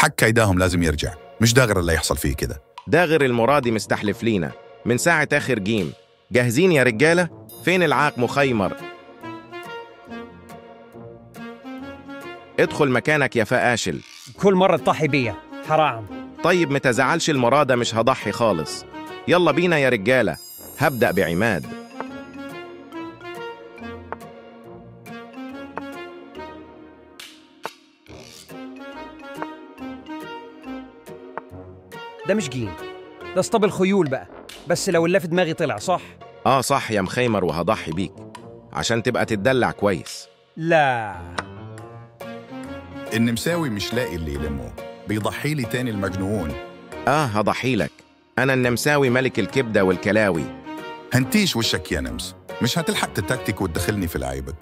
حق كيداهم لازم يرجع، مش داغر اللي يحصل فيه كده. داغر المرادي مستحلف لينا من ساعة آخر جيم. جاهزين يا رجالة؟ فين العاق مخيمر؟ ادخل مكانك يا فاشل. كل مرة تضحي بيا، حرام. طيب متزعلش المرادة، مش هضحي خالص. يلا بينا يا رجالة، هبدأ بعماد. ده مش جيم، ده اسطبل خيول بقى، بس لو اللي في دماغي طلع صح. صح يا مخيمر، وهضحي بيك عشان تبقى تتدلع كويس. لا، النمساوي مش لاقي اللي يلمه، بيضحي لي تاني المجنون. هضحي لك، أنا النمساوي ملك الكبدة والكلاوي. هنتيش وشك يا نمس، مش هتلحق تتكتك وتدخلني في لعيبك.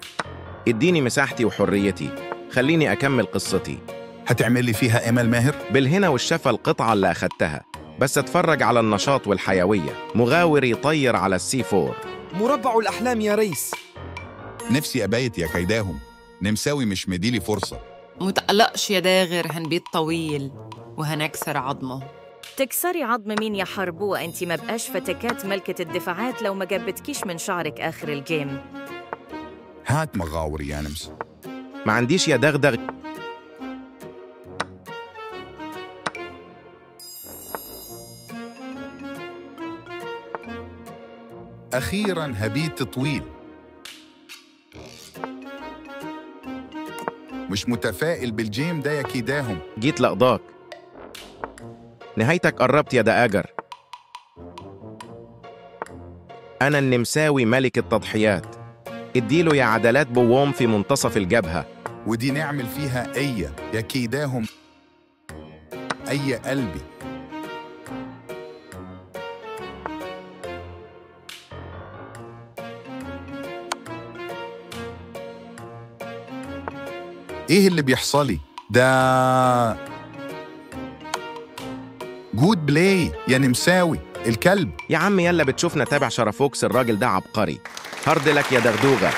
اديني مساحتي وحريتي، خليني أكمل قصتي. هتعمل لي فيها امل ماهر؟ بالهنا والشفا القطعة اللي أخدتها، بس اتفرج على النشاط والحيوية. مغاور يطير على السي 4. مربع الأحلام يا ريس. نفسي أبايت يا كيداهم، نمساوي مش مديلي فرصة. متقلقش يا داغر، هنبيت طويل وهنكسر عظمه. تكسري عظم مين يا حربوة؟ انتي ما بقاش فتكات ملكة الدفاعات لو ما جبتكيش من شعرك آخر الجيم. هات مغاوري يا نمس. ما عنديش يا دغدغ. أخيراً هبيت طويل. مش متفائل بالجيم ده يا كيداهم. جيت لقضاك، نهايتك قربت يا دقاجر. أنا النمساوي ملك التضحيات. اديله يا عدلات بووم في منتصف الجبهة. ودي نعمل فيها يا كيداهم قلبي. ايه اللي بيحصلي ده؟ جود بلاي يا نمساوي الكلب. يا عم يلا بتشوفنا، تابع شرفوكس، الراجل ده عبقري. هارد لك يا دغدوغة.